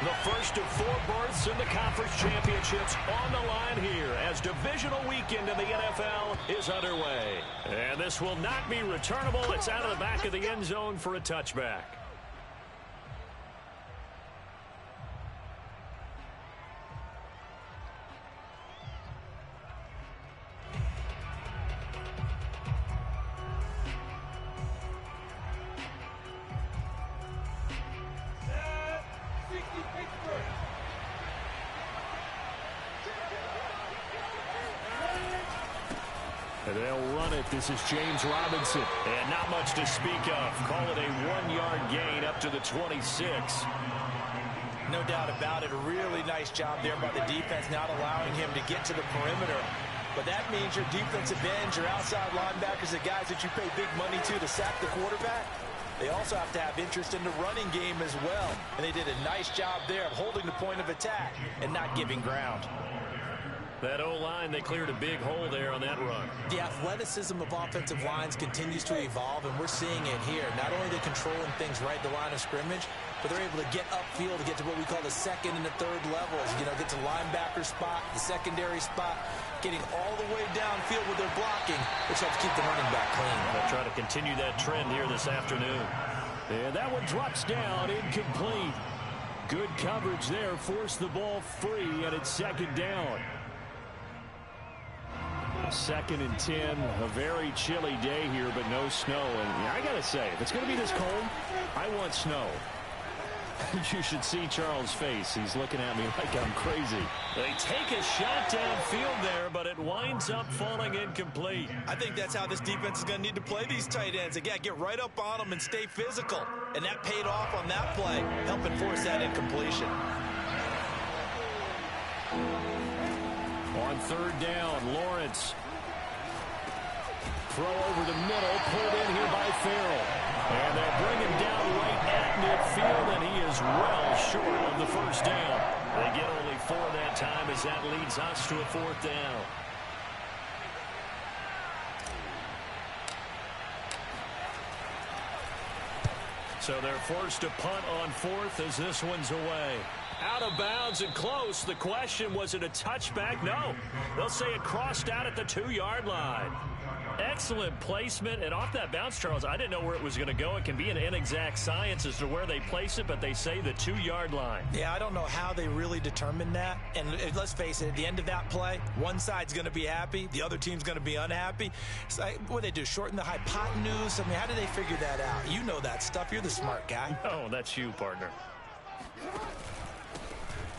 The first of 4 berths in the conference championships on the line here as divisional weekend in the NFL is underway. And this will not be returnable. It's out of the back of the end zone for a touchback. They'll run it. This is James Robinson. And not much to speak of. Call it a 1-yard gain up to the 26. No doubt about it. A really nice job there by the defense, not allowing him to get to the perimeter. But that means your defensive ends, your outside linebackers, the guys that you pay big money to sack the quarterback, they also have to have interest in the running game as well. And they did a nice job there of holding the point of attack and not giving ground. That O-line, they cleared a big hole there on that run. The athleticism of offensive lines continues to evolve, and we're seeing it here. Not only are they controlling things right at the line of scrimmage, but they're able to get upfield to get to what we call the second and the third levels. You know, get to linebacker spot, the secondary spot, getting all the way downfield with their blocking, which helps keep the running back clean. They'll try to continue that trend here this afternoon. And that one drops down, incomplete. Good coverage there, forced the ball free, and it's second down. 2nd and 10, a very chilly day here, but no snow. And I got to say, if it's going to be this cold, I want snow. You should see Charles' face. He's looking at me like I'm crazy. They take a shot downfield there, but it winds up falling incomplete. I think that's how this defense is going to need to play these tight ends. Again, get right up on them and stay physical. And that paid off on that play, helping force that incompletion. On 3rd down, Lawrence. Throw over the middle, pulled in here by Farrell. And they'll bring him down right at midfield, and he is well short of the first down. They get only 4 that time as that leads us to a 4th down. So they're forced to punt on 4th as this one's away. Out of bounds and close. The question, was it a touchback? No. They'll say it crossed out at the 2-yard line. Excellent placement. And off that bounce, Charles, I didn't know where it was going to go. It can be an inexact science as to where they place it, but they say the 2-yard line. Yeah, I don't know how they really determined that. And let's face it, at the end of that play, one side's going to be happy, the other team's going to be unhappy. It's like, what do they do, shorten the hypotenuse? I mean, how do they figure that out? You know that stuff. You're the smart guy. Oh, that's you, partner.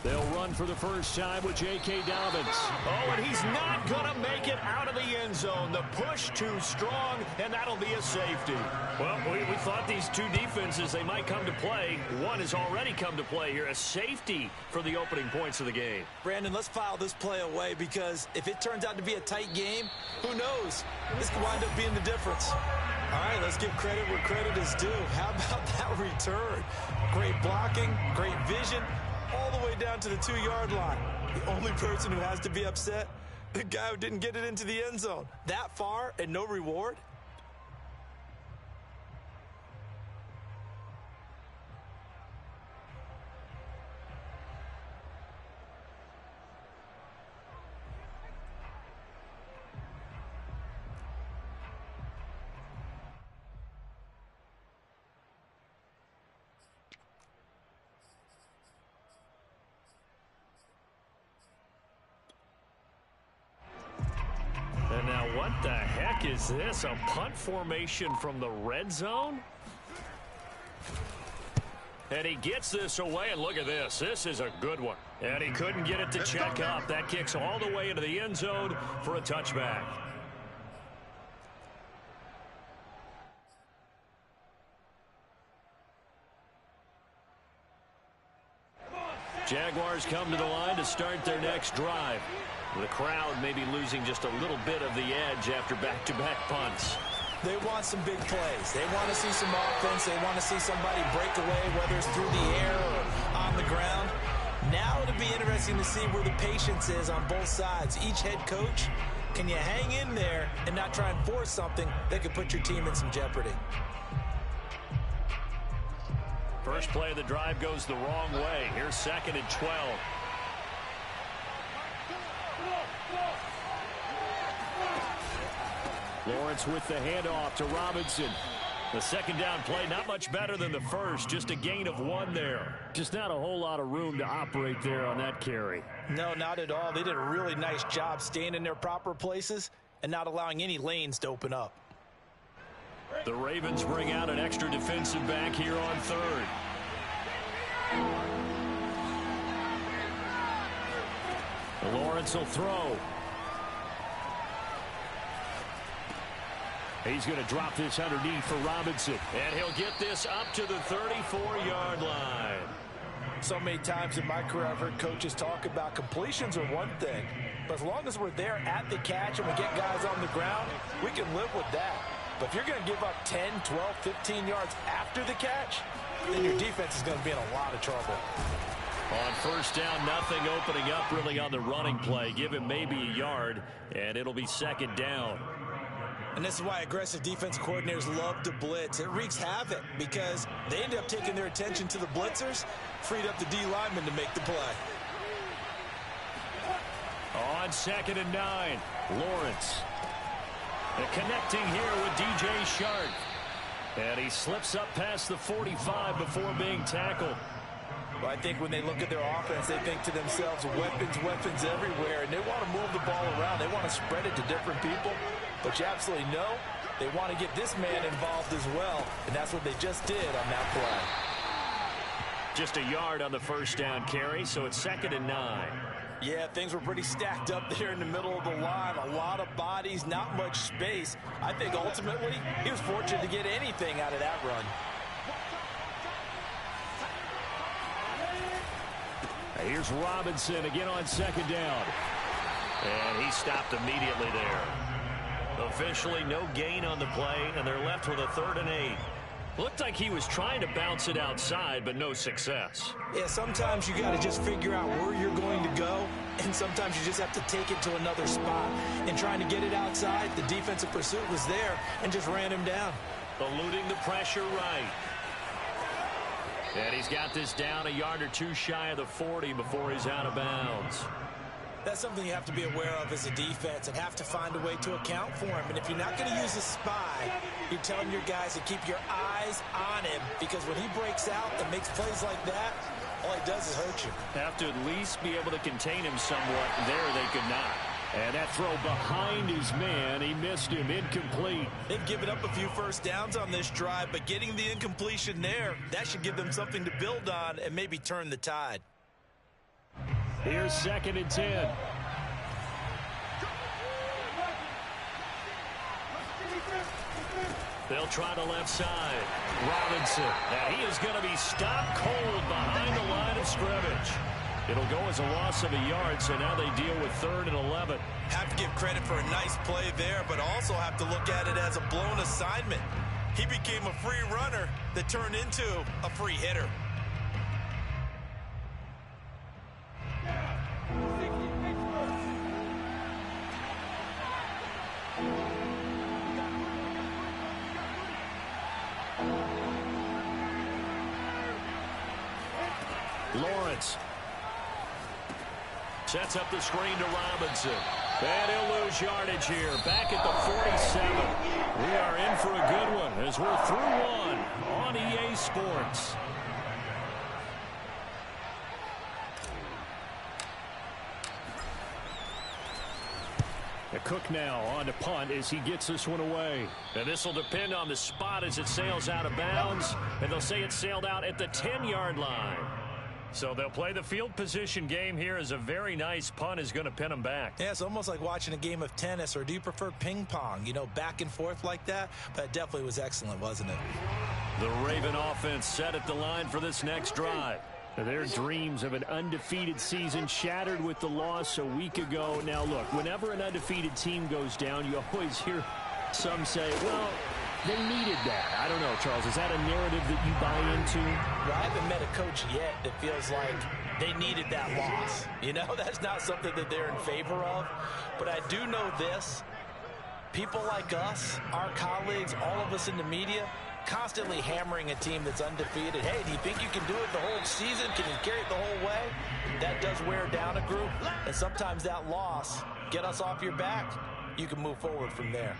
They'll run for the first time with J.K. Dobbins. Oh, and he's not going to make it out of the end zone. The push too strong, and that'll be a safety. Well, we thought these two defenses, they might come to play. One has already come to play here, a safety for the opening points of the game. Brandon, let's file this play away because if it turns out to be a tight game, who knows? This could wind up being the difference. All right, let's give credit where credit is due. How about that return? Great blocking, great vision, all the way down to the 2-yard line. The only person who has to be upset, the guy who didn't get it into the end zone. That far and no reward? And now what the heck is this? A punt formation from the red zone? And he gets this away, and look at this. This is a good one. And he couldn't get it to check up. That kicks all the way into the end zone for a touchback. Jaguars come to the line to start their next drive. The crowd may be losing just a little bit of the edge after back-to-back punts. They want some big plays. They want to see some offense. They want to see somebody break away, whether it's through the air or on the ground. Now it'll be interesting to see where the patience is on both sides. Each head coach, can you hang in there and not try and force something that could put your team in some jeopardy? First play of the drive goes the wrong way. Here's 2nd and 12. Lawrence with the handoff to Robinson. The second down play, not much better than the first. Just a gain of 1 there. Just not a whole lot of room to operate there on that carry. No, not at all. They did a really nice job staying in their proper places and not allowing any lanes to open up. The Ravens bring out an extra defensive back here on 3rd. Lawrence will throw. He's going to drop this underneath for Robinson. And he'll get this up to the 34-yard line. So many times in my career I've heard coaches talk about completions are one thing. But as long as we're there at the catch and we get guys on the ground, we can live with that. But if you're going to give up 10, 12, 15 yards after the catch, then your defense is going to be in a lot of trouble. On first down, nothing opening up really on the running play. Give him maybe a yard, and it'll be 2nd down. And this is why aggressive defense coordinators love to blitz. It wreaks havoc because they end up taking their attention to the blitzers, freed up the D lineman to make the play. On 2nd and 9, Lawrence. And connecting here with DJ Shark. And he slips up past the 45 before being tackled. Well, I think when they look at their offense, they think to themselves, weapons, weapons everywhere, and they want to move the ball around. They want to spread it to different people. But you absolutely know they want to get this man involved as well, and that's what they just did on that play. Just a yard on the first down carry, so it's 2nd and 9. Yeah, things were pretty stacked up there in the middle of the line. A lot of bodies, not much space. I think ultimately he was fortunate to get anything out of that run. Here's Robinson again on 2nd down. And he stopped immediately there. Officially no gain on the play, and they're left with a 3rd and 8. Looked like he was trying to bounce it outside, but no success. Yeah, sometimes you got to just figure out where you're going to go, and sometimes you just have to take it to another spot. And trying to get it outside, the defensive pursuit was there and just ran him down. Eluding the pressure right. And he's got this down a yard or 2 shy of the 40 before he's out of bounds. That's something you have to be aware of as a defense and have to find a way to account for him. And if you're not going to use a spy, you're telling your guys to keep your eyes on him, because when he breaks out and makes plays like that, all he does is hurt you. Have to at least be able to contain him somewhat. There they could not. And that throw behind his man, he missed him, incomplete. They've given up a few first downs on this drive, but getting the incompletion there, that should give them something to build on and maybe turn the tide. Here's 2nd and 10. They'll try the left side. Robinson. And he is going to be stopped cold behind the line of scrimmage. It'll go as a loss of a yard, so now they deal with 3rd and 11. Have to give credit for a nice play there, but also have to look at it as a blown assignment. He became a free runner that turned into a free hitter. Lawrence sets up the screen to Robinson. And he'll lose yardage here. Back at the 47. We are in for a good one as we're through one on EA Sports. The Cook now on to punt as he gets this one away. And this will depend on the spot as it sails out of bounds. And they'll say it sailed out at the 10-yard line. So they'll play the field position game here as a very nice punt is going to pin them back. Yeah, it's almost like watching a game of tennis, or do you prefer ping pong? You know, back and forth like that? But it definitely was excellent, wasn't it? The Raven offense set at the line for this next drive. Their dreams of an undefeated season shattered with the loss a week ago. Now, look, whenever an undefeated team goes down, you always hear some say, well, they needed that. I don't know, Charles. Is that a narrative that you buy into? Well, I haven't met a coach yet that feels like they needed that loss. You know, that's not something that they're in favor of. But I do know this. People like us, our colleagues, all of us in the media, constantly hammering a team that's undefeated. Hey, do you think you can do it the whole season? Can you carry it the whole way? That does wear down a group, and sometimes that loss, get us off your back, you can move forward from there.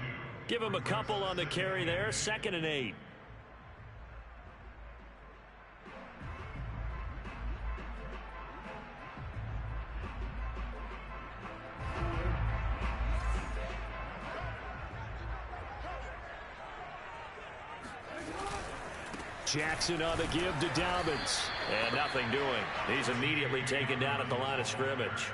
Give him a couple on the carry there, 2nd and 8. Jackson on the give to Dobbins. And nothing doing. He's immediately taken down at the line of scrimmage.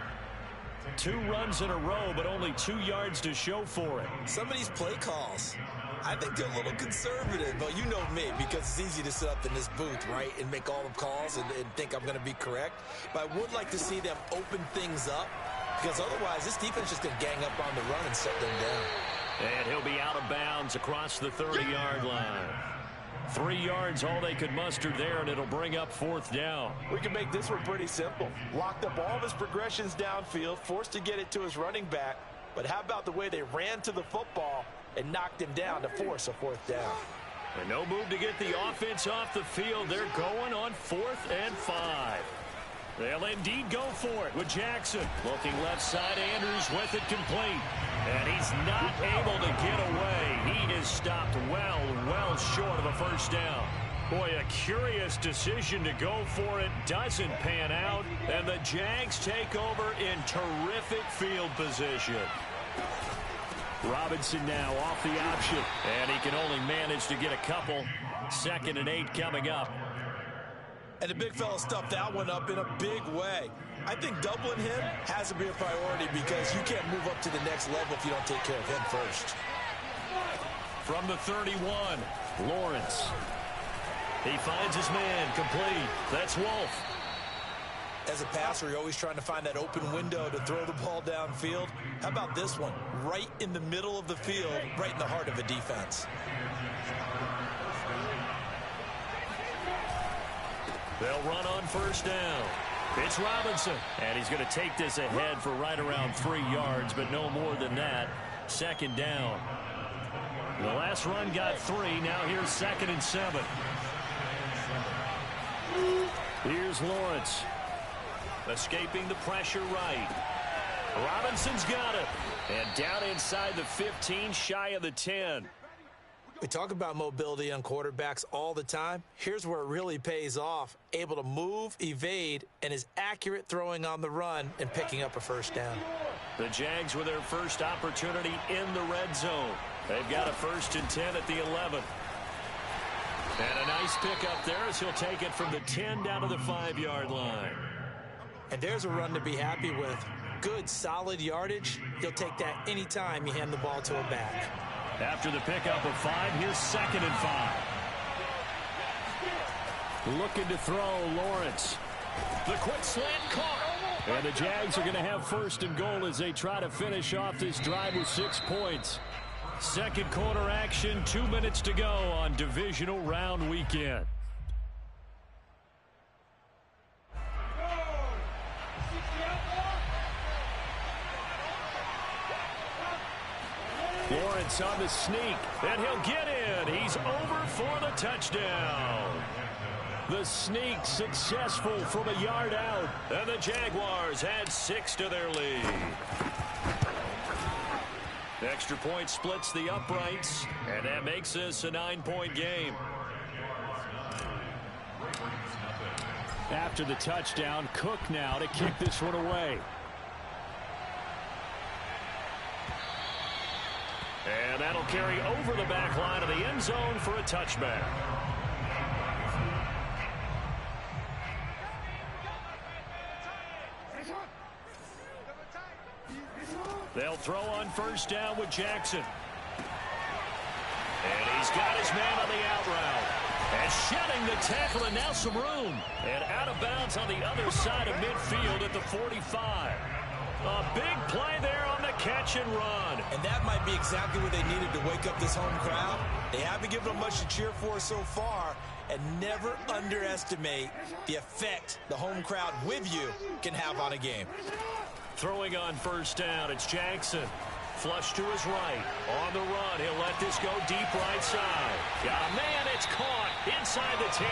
2 runs in a row, but only 2 yards to show for it. Some of these play calls, I think they're a little conservative, but you know me, because it's easy to sit up in this booth, right, and make all the calls and think I'm going to be correct. But I would like to see them open things up, because otherwise this defense is just going to gang up on the run and shut them down. And he'll be out of bounds across the 30-yard line. 3 yards, all they could muster there, and it'll bring up 4th down. We can make this one pretty simple. Locked up all of his progressions downfield, forced to get it to his running back. But how about the way they ran to the football and knocked him down to force a 4th down? And no move to get the offense off the field. They're going on 4th and 5. They'll indeed go for it with Jackson. Looking left side, Andrews with it complete. And he's not able to get away. He is stopped well short of a 1st down. Boy, a curious decision to go for it. Doesn't pan out. And the Jags take over in terrific field position. Robinson now off the option. And he can only manage to get a couple. 2nd and 8 coming up. And the big fella stuffed that one up in a big way. I think doubling him has to be a priority because you can't move up to the next level if you don't take care of him first. From the 31, Lawrence. He finds his man complete. That's Wolf. As a passer, you're always trying to find that open window to throw the ball downfield. How about this one? Right in the middle of the field, right in the heart of a defense. They'll run on 1st down. It's Robinson. And he's going to take this ahead for right around 3 yards, but no more than that. 2nd down. The last run got 3. Now here's 2nd and 7. Here's Lawrence. Escaping the pressure right. Robinson's got it. And down inside the 15, shy of the 10. We talk about mobility on quarterbacks all the time. Here's where it really pays off. Able to move, evade, and is accurate throwing on the run and picking up a 1st down. The Jags with their first opportunity in the red zone. They've got a 1st and 10 at the 11. And a nice pick up there as he'll take it from the 10 down to the 5-yard line. And there's a run to be happy with. Good, solid yardage. You'll take that anytime you hand the ball to a back. After the pickup of 5, here's 2nd and 5. Looking to throw, Lawrence. The quick slant caught. And the Jags are going to have 1st and goal as they try to finish off this drive with 6 points. 2nd quarter action, 2 minutes to go on divisional round weekend. Lawrence on the sneak, and he'll get in. He's over for the touchdown. The sneak successful from a yard out, and the Jaguars add 6 to their lead. The extra point splits the uprights, and that makes this a 9-point game. After the touchdown, Cook now to kick this one away. And that'll carry over the back line of the end zone for a touchback. They'll throw on 1st down with Jackson. And he's got his man on the out route. And shedding the tackle, and now some room. And out of bounds on the other side of midfield at the 45. A big play there on the catch and run. And that might be exactly what they needed to wake up this home crowd. They haven't given them much to cheer for so far. And never underestimate the effect the home crowd with you can have on a game. Throwing on 1st down, it's Jackson. Flush to his right. On the run, he'll let this go deep right side. Yeah, man, it's caught inside the 10.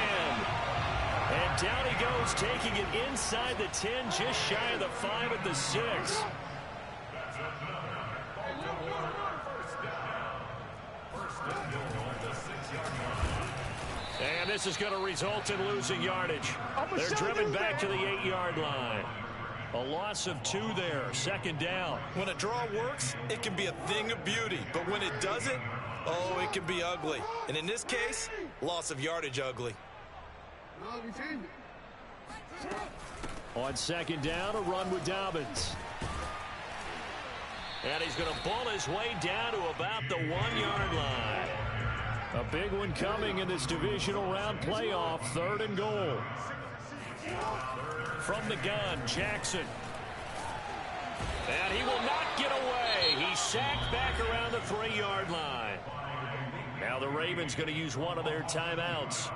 And down he goes, taking it inside the 10, just shy of the 5 at the 6. And this is going to result in losing yardage. They're driven back to the 8-yard line. A loss of 2 there, second down. When a draw works, it can be a thing of beauty. But when it doesn't, oh, it can be ugly. And in this case, loss of yardage ugly. On second down, a run with Dobbins. And he's going to ball his way down to about the 1-yard line. A big one coming in this divisional round playoff, 3rd and goal. From the gun, Jackson. And he will not get away. He's sacked back around the 3-yard line. Now the Ravens going to use one of their timeouts,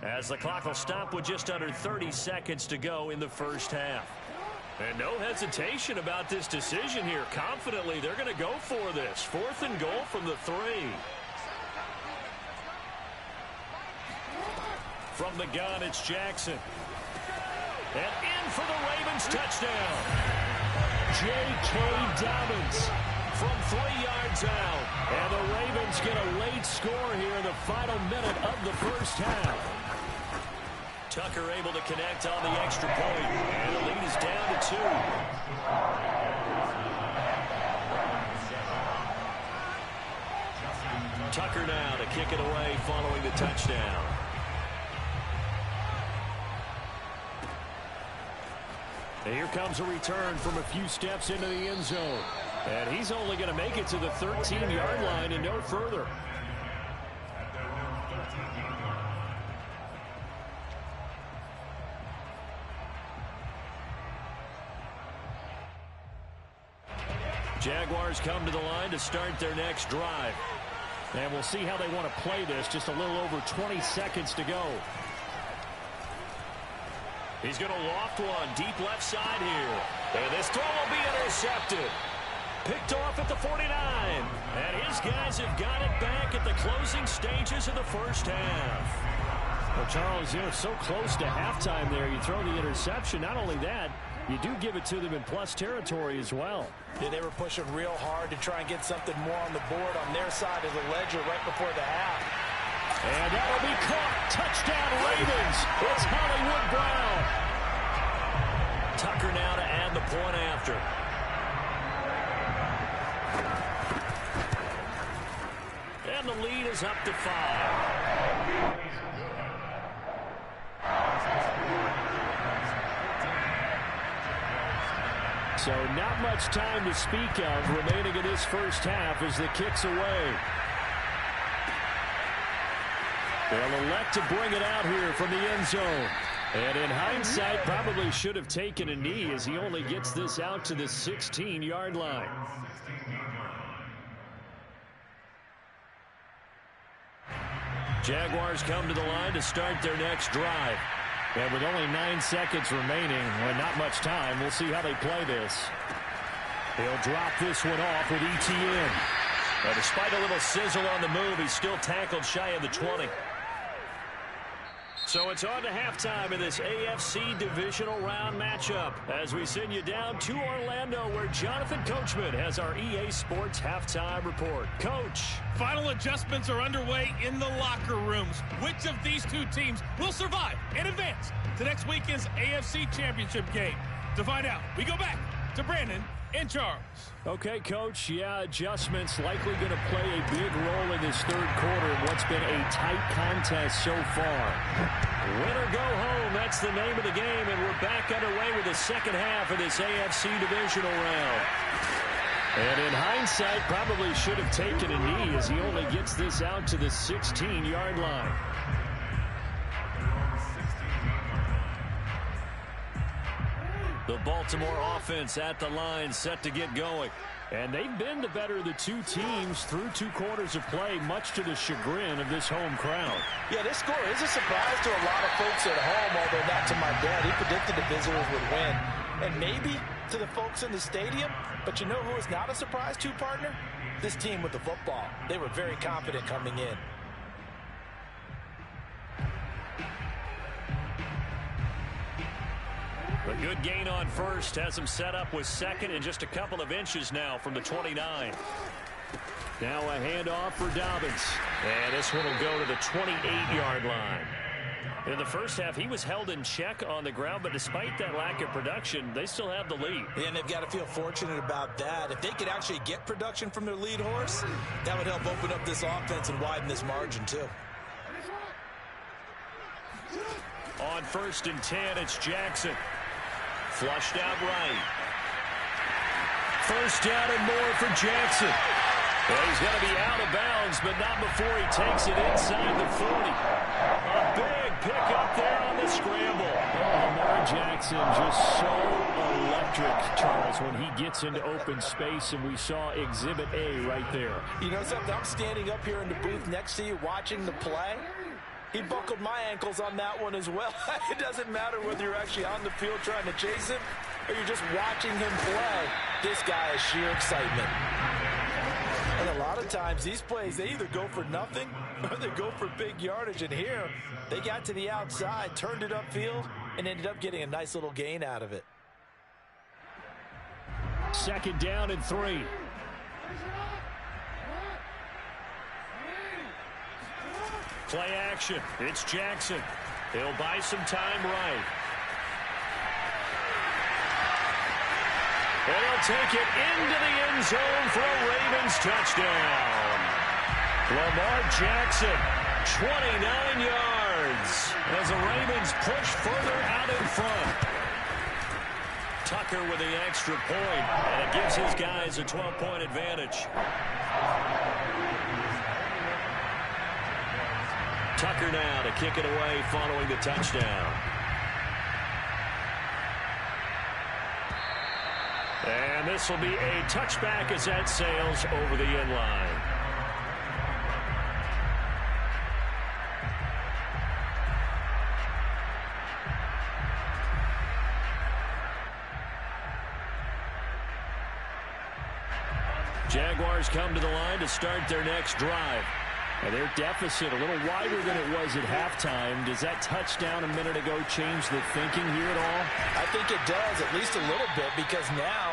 as the clock will stop with just under 30 seconds to go in the first half. And no hesitation about this decision here. Confidently, they're going to go for this. 4th and goal from the 3. From the gun, it's Jackson. And in for the Ravens touchdown. J.K. Dobbins from 3 yards out. And the Ravens get a late score here in the final minute of the first half. Tucker able to connect on the extra point. And the lead is down to 2. Tucker now to kick it away following the touchdown. And here comes a return from a few steps into the end zone. And he's only going to make it to the 13-yard line and no further. Jaguars come to the line to start their next drive. And we'll see how they want to play this. Just a little over 20 seconds to go. He's going to loft one deep left side here. And this throw will be intercepted. Picked off at the 49. And his guys have got it back at the closing stages of the first half. Well, Charles, you know, so close to halftime there. You throw the interception. Not only that, you do give it to them in plus territory as well. Yeah, they were pushing real hard to try and get something more on the board on their side of the ledger right before the half. And that'll be caught. Touchdown, Ravens. It's Hollywood Brown. Tucker now to add the point after. And the lead is up to 5. So not much time to speak of remaining in this first half as the kick's away. They'll elect to bring it out here from the end zone. And in hindsight, probably should have taken a knee as he only gets this out to the 16-yard line. Jaguars come to the line to start their next drive. And with only 9 seconds remaining, and not much time, we'll see how they play this. He'll drop this one off with ETN. But despite a little sizzle on the move, he's still tackled shy of the 20. So it's on to halftime in this AFC divisional round matchup as we send you down to Orlando where Jonathan Coachman has our EA Sports halftime report. Coach. Final adjustments are underway in the locker rooms. Which of these two teams will survive and advance to next weekend's AFC Championship game? To find out, we go back to Brandon and Charles. Okay, Coach. Yeah, adjustments likely going to play a big role in this third quarter in what's been a tight contest so far. Win or go home, that's the name of the game, and we're back underway with the second half of this AFC divisional round. And in hindsight, probably should have taken a knee as he only gets this out to the 16-yard line. The Baltimore offense at the line set to get going. And they've been the better of the two teams through 2 quarters of play, much to the chagrin of this home crowd. Yeah, this score is a surprise to a lot of folks at home, although not to my dad. He predicted the visitors would win. and maybe to the folks in the stadium. But you know who is not a surprise to, partner? This team with the football. They were very confident coming in. A good gain on first has him set up with second and just a couple of inches now from the 29. Now a handoff for Dobbins. And this one will go to the 28-yard line. In the first half, he was held in check on the ground, but despite that lack of production, they still have the lead. And they've got to feel fortunate about that. If they could actually get production from their lead horse, that would help open up this offense and widen this margin too. On 1st and 10, it's Jackson. Flushed out right. First down and more for Jackson. Well, he's going to be out of bounds, but not before he takes it inside the 40. A big pick up there on the scramble. Oh, Lamar Jackson just so electric, Charles, when he gets into open space, and we saw Exhibit A right there. You know something? I'm standing up here in the booth next to you watching the play. He buckled my ankles on that one as well. It doesn't matter whether you're actually on the field trying to chase him or you're just watching him play. This guy is sheer excitement. And a lot of times these plays, they either go for nothing or they go for big yardage. And here, they got to the outside, turned it upfield, and ended up getting a nice little gain out of it. 2nd down and 3. Play action. It's Jackson. He'll buy some time right. And he'll take it into the end zone for a Ravens touchdown. Lamar Jackson, 29 yards, as the Ravens push further out in front. Tucker with the extra point, and it gives his guys a 12-point advantage. Tucker now to kick it away following the touchdown. And this will be a touchback as that sails over the end line. Jaguars come to the line to start their next drive. And their deficit a little wider than it was at halftime. Does that touchdown a minute ago change the thinking here at all? I think it does, at least a little bit, because now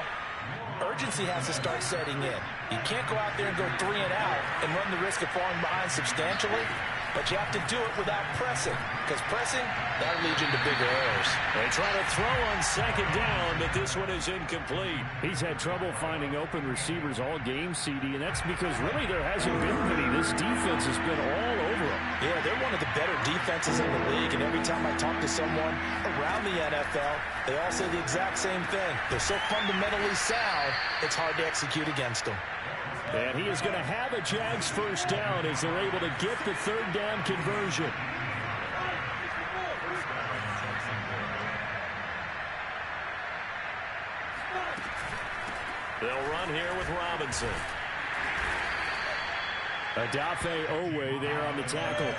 urgency has to start setting in. You can't go out there and go 3 and out and run the risk of falling behind substantially, but you have to do it without pressing, because pressing, that'll lead you into bigger errors. They try to throw on 2nd down, but this one is incomplete. He's had trouble finding open receivers all game, CD, and that's because really there hasn't been many. This defense has been all over them. Yeah, they're one of the better defenses in the league, and every time I talk to someone around the NFL, they all say the exact same thing. They're so fundamentally sound, it's hard to execute against them. And he is going to have a Jags first down as they're able to get the 3rd down conversion. They'll run here with Robinson. Adafe Owe there on the tackle.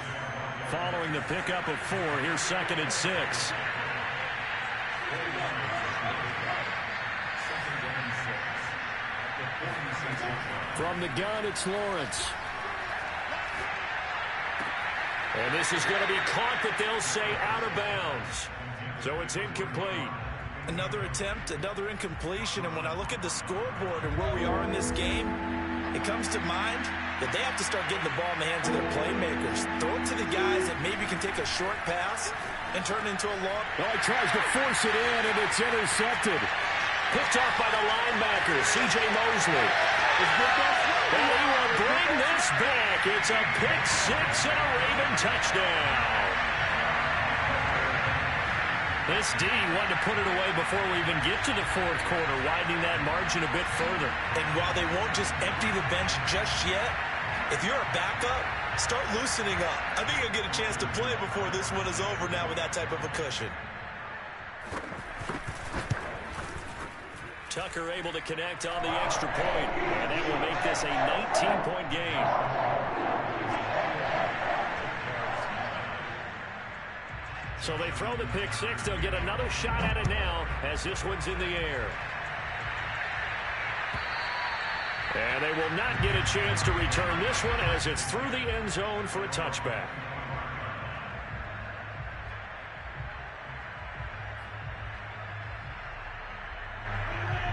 Following the pickup of 4, here's 2nd and 6. From the gun, it's Lawrence. And this is going to be caught, but they'll say out of bounds. So it's incomplete. Another attempt, another incompletion, and when I look at the scoreboard and where we are in this game, it comes to mind that they have to start getting the ball in the hands of their playmakers. Throw it to the guys that maybe can take a short pass and turn it into a long. Well, he tries to force it in, and it's intercepted. Picked off by the linebacker, C.J. Mosley. And he will bring this back. It's a pick 6 and a Raven touchdown. This D wanted to put it away before we even get to the 4th quarter, widening that margin a bit further. And while they won't just empty the bench just yet, if you're a backup, start loosening up. I think you'll get a chance to play before this one is over now with that type of a cushion. Tucker able to connect on the extra point, and that will make this a 19-point game. So they throw the pick six. They'll get another shot at it now as this one's in the air. And they will not get a chance to return this one as it's through the end zone for a touchback.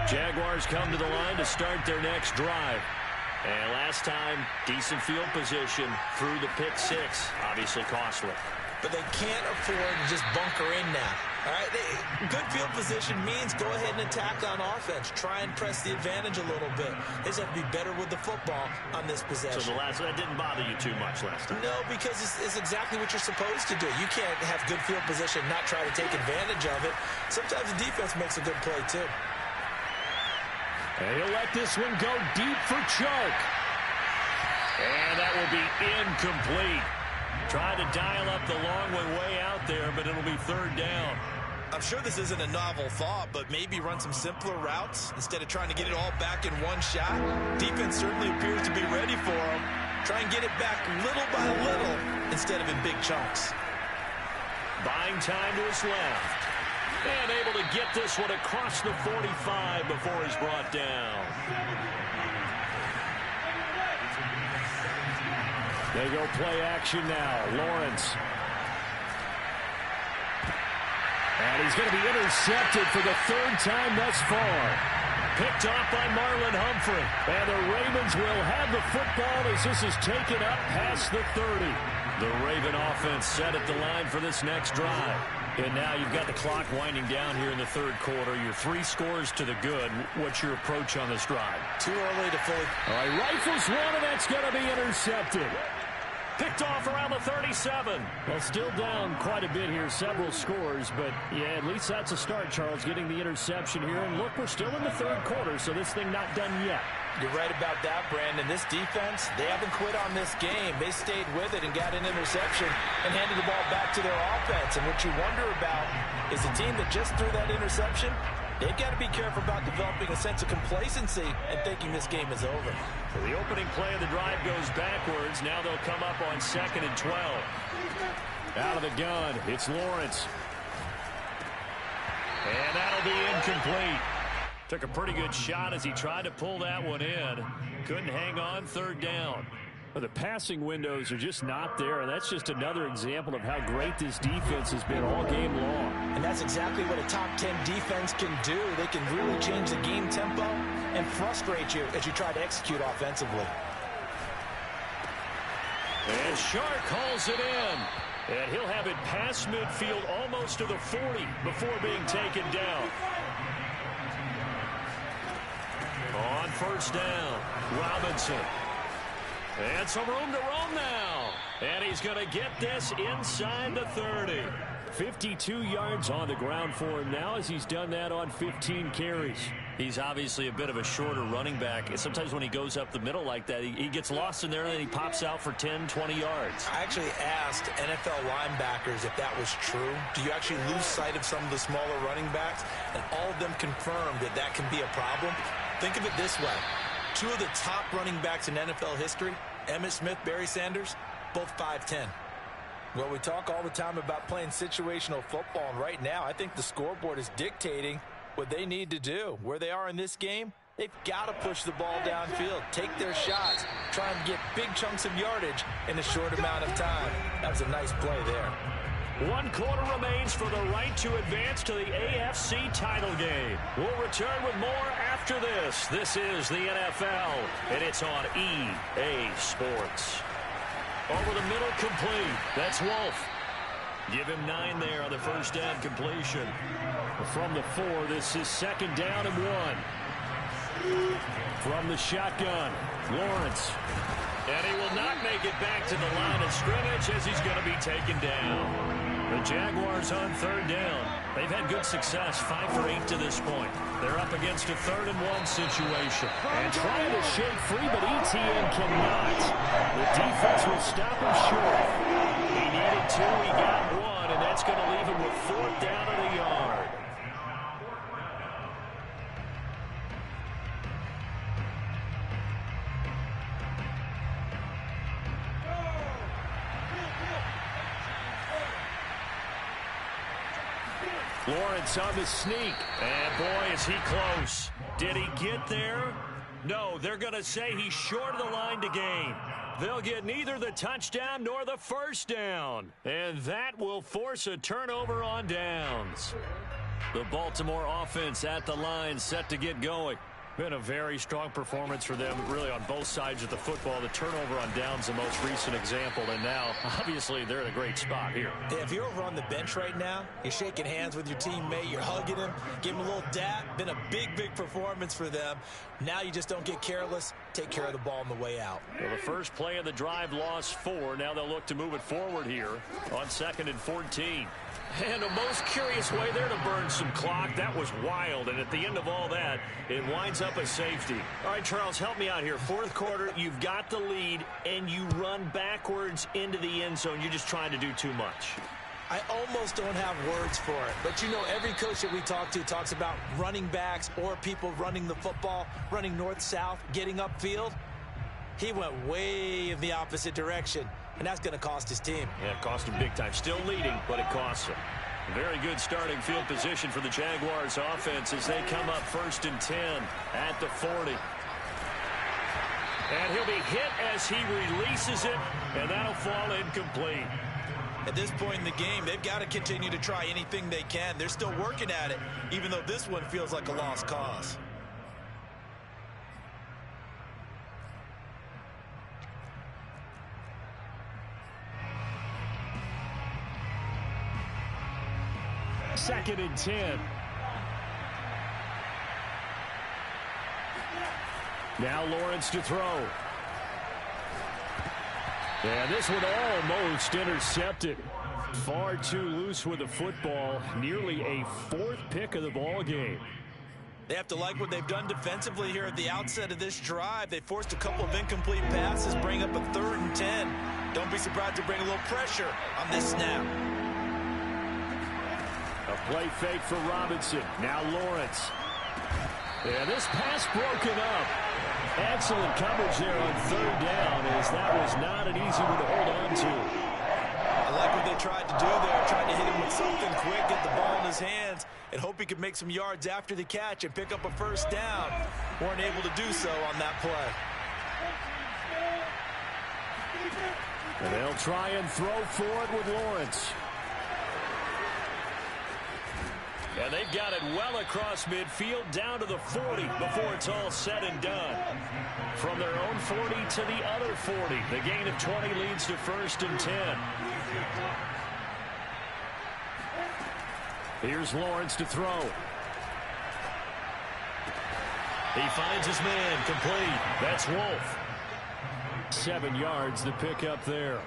Jaguars come to the line to start their next drive. And last time, decent field position through the pick six. Obviously costly. But they can't afford to just bunker in now. All right, good field position means go ahead and attack on offense. Try and press the advantage a little bit. They just have to be better with the football on this possession. So that didn't bother you too much last time? No, because it's exactly what you're supposed to do. You can't have good field position and not try to take advantage of it. Sometimes the defense makes a good play, too. And he'll let this one go deep for Chark. And that will be incomplete. Trying to dial up the long one way out there, but it'll be third down. I'm sure this isn't a novel thought, but maybe run some simpler routes instead of trying to get it all back in one shot. Defense certainly appears to be ready for him. Try and get it back little by little instead of in big chunks. Buying time to his left. And able to get this one across the 45 before he's brought down. They go play action now. Lawrence. And he's going to be intercepted for the third time thus far. Picked off by Marlon Humphrey. And the Ravens will have the football as this is taken up past the 30. The Raven offense set at the line for this next drive. And now you've got the clock winding down here in the third quarter. You're 3 scores to the good. What's your approach on this drive? Too early to fully... All right, rifles one, and that's going to be intercepted. Picked off around the 37. Well, still down quite a bit here, several scores, but yeah, at least that's a start, Charles, getting the interception here. And look, we're still in the third quarter, so this thing not done yet. You're right about that, Brandon. This defense, they haven't quit on this game. They stayed with it and got an interception and handed the ball back to their offense. And what you wonder about is a team that just threw that interception, they've got to be careful about developing a sense of complacency and thinking this game is over. So the opening play of the drive goes backwards. Now they'll come up on 2nd and 12. Out of the gun, it's Lawrence. And that'll be incomplete. Took a pretty good shot as he tried to pull that one in. Couldn't hang on, third down. But the passing windows are just not there, and that's just another example of how great this defense has been all game long. And that's exactly what a top 10 defense can do. They can really change the game tempo and frustrate you as you try to execute offensively. And Shark hauls it in. And he'll have it past midfield almost to the 40 before being taken down. On first down, Robinson. And some room to roam now. And he's going to get this inside the 30. 52 yards on the ground for him now as he's done that on 15 carries. He's obviously a bit of a shorter running back. And sometimes when he goes up the middle like that, he gets lost in there and then he pops out for 10, 20 yards. I actually asked NFL linebackers if that was true. Do you actually lose sight of some of the smaller running backs? And all of them confirmed that that can be a problem. Think of it this way. 2 of the top running backs in NFL history, Emmitt Smith, Barry Sanders, both 5'10". Well, we talk all the time about playing situational football, and right now I think the scoreboard is dictating what they need to do. Where they are in this game, they've got to push the ball downfield, take their shots, try and get big chunks of yardage in a short amount of time. That was a nice play there. 1 quarter remains for the right to advance to the AFC title game. We'll return with more after this. This is the NFL, and it's on EA Sports. Over the middle, complete. That's Wolf. Give him 9 there on the first down completion. From the 4, this is 2nd down and 1. From the shotgun, Lawrence. And he will not make it back to the line of scrimmage as he's going to be taken down. The Jaguars on 3rd down. They've had good success, 5 for 8 to this point. They're up against a 3rd and 1 situation. And trying to shake free, but ETN cannot. The defense will stop him short. He needed 2, he got 1, and that's going to leave him with 4th down and a yard. Lawrence on the sneak. And boy, is he close. Did he get there? No, they're going to say he's short of the line to gain. They'll get neither the touchdown nor the first down. And that will force a turnover on downs. The Baltimore offense at the line set to get going. Been a very strong performance for them, really, on both sides of the football. The turnover on downs, the most recent example, and now, obviously, they're in a great spot here. Yeah, if you're over on the bench right now, you're shaking hands with your teammate, you're hugging him, give him a little dap. Been a big, big performance for them. Now you just don't get careless. Take care of the ball on the way out. Well, the first play of the drive lost 4. Now they'll look to move it forward here on 2nd and 14. And a most curious way there to burn some clock. That was wild. And at the end of all that, it winds up a safety. All right, Charles, help me out here. Fourth quarter, you've got the lead, and you run backwards into the end zone. You're just trying to do too much. I almost don't have words for it. But, you know, every coach that we talk to talks about running backs or people running the football, running north-south, getting upfield. He went way in the opposite direction, and that's going to cost his team. Yeah, it cost him big time. Still leading, but it costs him. Very good starting field position for the Jaguars offense as they come up 1st and 10 at the 40. And he'll be hit as he releases it, and that'll fall incomplete. At this point in the game, they've got to continue to try anything they can. They're still working at it, even though this one feels like a lost cause. Second and 10. Now Lawrence to throw. And this one almost intercepted. Far too loose with the football. Nearly a 4th pick of the ball game. They have to like what they've done defensively here at the outset of this drive. They forced a couple of incomplete passes, bring up a 3rd and 10. Don't be surprised to bring a little pressure on this snap. A play fake for Robinson. Now Lawrence. And this pass broken up. Excellent coverage there on 3rd down, as that was not an easy one to hold on to. I like what they tried to do there. Tried to hit him with something quick, get the ball in his hands, and hope he could make some yards after the catch and pick up a 1st down. Weren't able to do so on that play. And they'll try and throw for it with Lawrence. And they've got it well across midfield down to the 40 before it's all said and done. From their own 40 to the other 40. The gain of 20 leads to 1st and 10. Here's Lawrence to throw. He finds his man complete. That's Wolf. 7 yards the pickup there.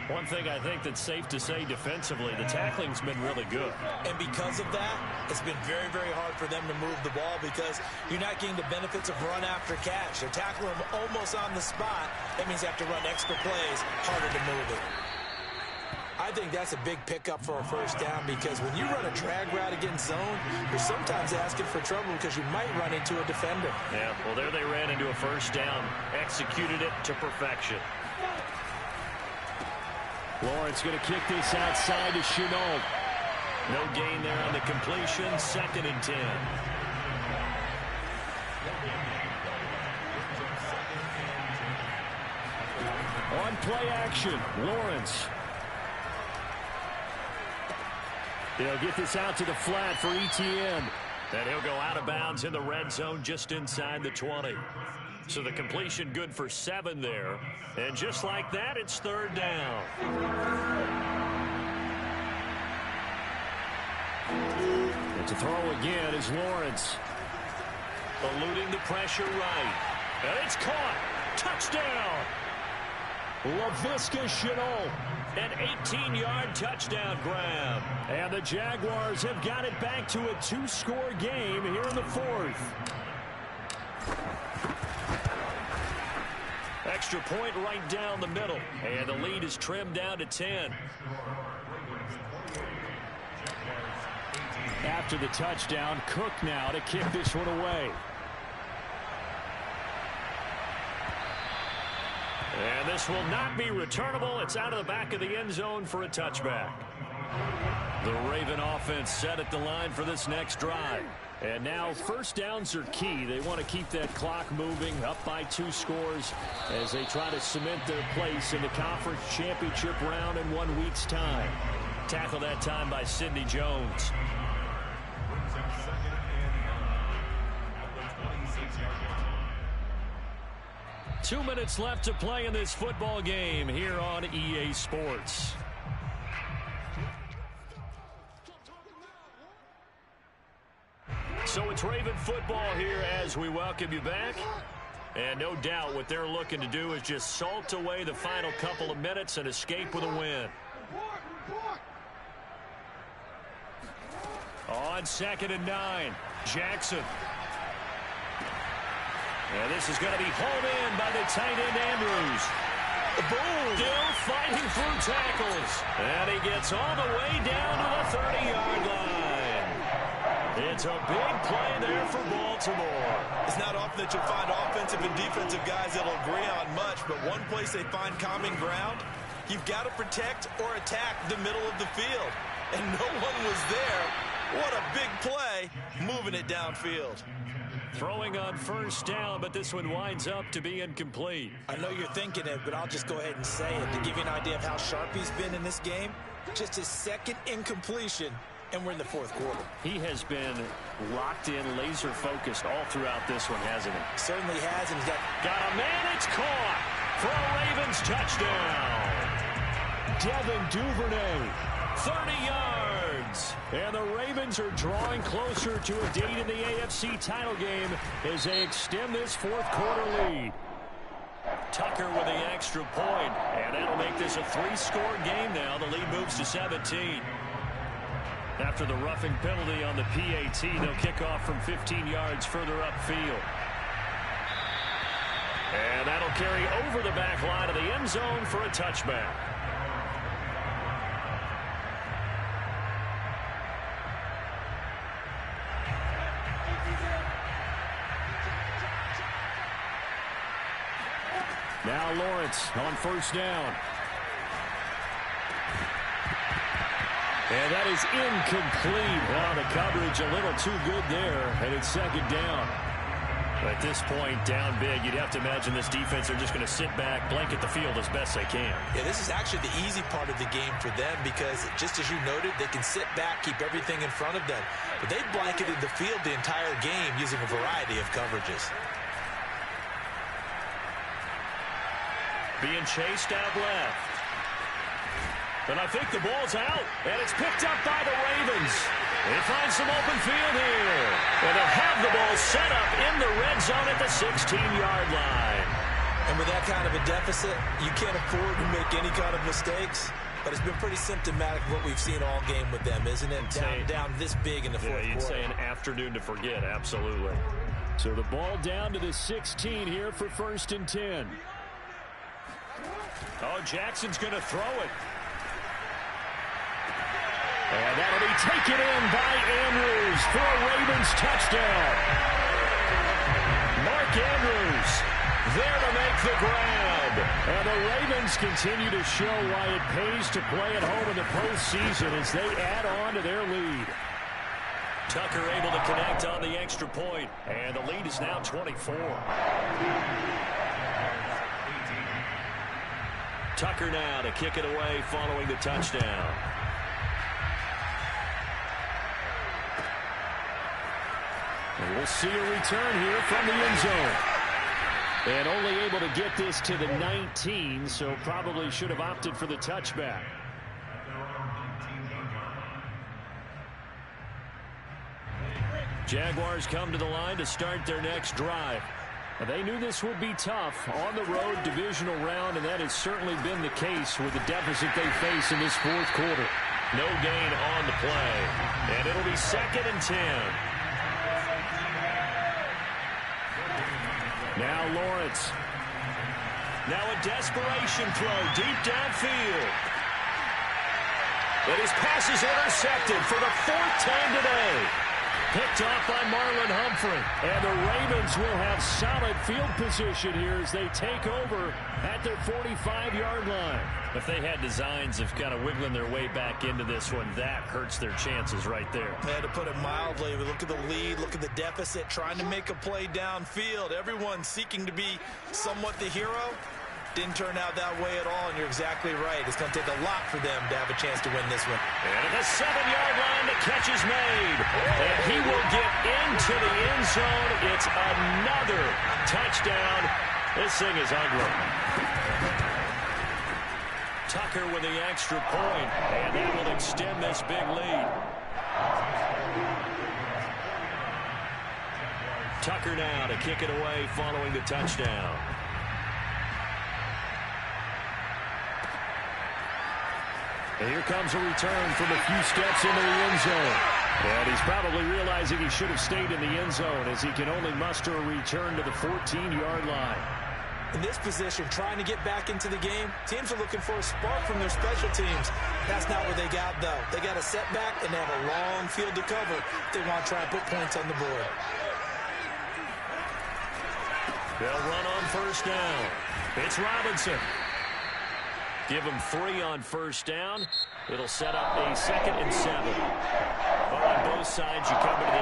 One thing I think that's safe to say defensively, the tackling's been really good. And because of that, it's been very, very hard for them to move the ball because you're not getting the benefits of run after catch. They're tackling them almost on the spot. That means they have to run extra plays, harder to move it. I think that's a big pickup for a 1st down because when you run a drag route against zone, you're sometimes asking for trouble because you might run into a defender. Yeah, well, there they ran into a 1st down. Executed it to perfection. Lawrence going to kick this outside to Chenault. No gain there on the completion. 2nd and 10. On play action, Lawrence. They'll get this out to the flat for ETN. And he'll go out of bounds in the red zone just inside the 20. So the completion good for 7 there. And just like that, it's 3rd down. And to throw again is Lawrence. Eluding the pressure right. And it's caught. Touchdown. Laviska Chenault. An 18-yard touchdown grab. And the Jaguars have got it back to a 2-score game here in the 4th. Extra point right down the middle. And the lead is trimmed down to 10. After the touchdown, Cook now to kick this one away. And this will not be returnable. It's out of the back of the end zone for a touchback. The Raven offense set at the line for this next drive. And now first downs are key. They want to keep that clock moving, up by 2 scores as they try to cement their place in the conference championship round in 1 week's time. Tackle that time by Sidney Jones. Two minutes left to play in this football game here on EA Sports. So it's Raven football here as we welcome you back. And no doubt what they're looking to do is just salt away the final couple of minutes and escape with a win. On 2nd and 9, Jackson. And this is going to be hauled in by the tight end Andrews. Boom! Still fighting through tackles. And he gets all the way down to the 30-yard line. It's a big play there for Baltimore. It's not often that you'll find offensive and defensive guys that'll agree on much, but one place they find common ground, you've got to protect or attack the middle of the field. And no one was there. What a big play, moving it downfield. Throwing on first down, but this one winds up to be incomplete. I know you're thinking it, but I'll just go ahead and say it. To give you an idea of how sharp he's been in this game, just his second incompletion, and we're in the 4th quarter. He has been locked in, laser-focused all throughout this one, hasn't he? Certainly has, and he's got a man, it's caught for a Ravens touchdown. Devin Duvernay, 30 yards. And the Ravens are drawing closer to a date in the AFC title game as they extend this 4th quarter lead. Tucker with the extra point, and that'll make this a 3-score game now. The lead moves to 17. After the roughing penalty on the PAT, they'll kick off from 15 yards further upfield. And that'll carry over the back line of the end zone for a touchback. Now Lawrence on first down. And that is incomplete. Well, the coverage a little too good there, and it's 2nd down. At this point, down big, you'd have to imagine this defense are just going to sit back, blanket the field as best they can. Yeah, this is actually the easy part of the game for them because, just as you noted, they can sit back, keep everything in front of them. But they blanketed the field the entire game using a variety of coverages. Being chased out left. And I think the ball's out, and it's picked up by the Ravens. They find some open field here. And they'll have the ball set up in the red zone at the 16-yard line. And with that kind of a deficit, you can't afford to make any kind of mistakes. But it's been pretty symptomatic of what we've seen all game with them, isn't it? Down this big in the 4th quarter. You'd say an afternoon to forget, absolutely. So the ball down to the 16 here for 1st and 10. Oh, Jackson's going to throw it. And that'll be taken in by Andrews for a Ravens touchdown. Mark Andrews there to make the grab. And the Ravens continue to show why it pays to play at home in the postseason as they add on to their lead. Tucker able to connect on the extra point, and the lead is now 24. Tucker now to kick it away following the touchdown. And we'll see a return here from the end zone. And only able to get this to the 19, so probably should have opted for the touchback. Jaguars come to the line to start their next drive. They knew this would be tough on the road divisional round, and that has certainly been the case with the deficit they face in this 4th quarter. No gain on the play, and it'll be 2nd and 10. Now Lawrence. Now a desperation throw deep downfield. And his pass is intercepted for the 4th time today. Picked off by Marlon Humphrey. And the Ravens will have solid field position here as they take over at their 45-yard line. If they had designs of kind of wiggling their way back into this one, that hurts their chances right there. They had to put it mildly. Look at the lead, look at the deficit, trying to make a play downfield. Everyone seeking to be somewhat the hero. Didn't turn out that way at all, and you're exactly right. It's going to take a lot for them to have a chance to win this one. And at the 7-yard line, the catch is made. And he will get into the end zone. It's another touchdown. This thing is ugly. Tucker with the extra point, and that will extend this big lead. Tucker now to kick it away following the touchdown. And here comes a return from a few steps into the end zone. And he's probably realizing he should have stayed in the end zone as he can only muster a return to the 14-yard line. In this position, trying to get back into the game, teams are looking for a spark from their special teams. That's not what they got, though. They got a setback, and they have a long field to cover if they want to try and put points on the board. They'll run on first down. It's Robinson. Give him 3 on first down. It'll set up a 2nd and 7. But on both sides, you come into this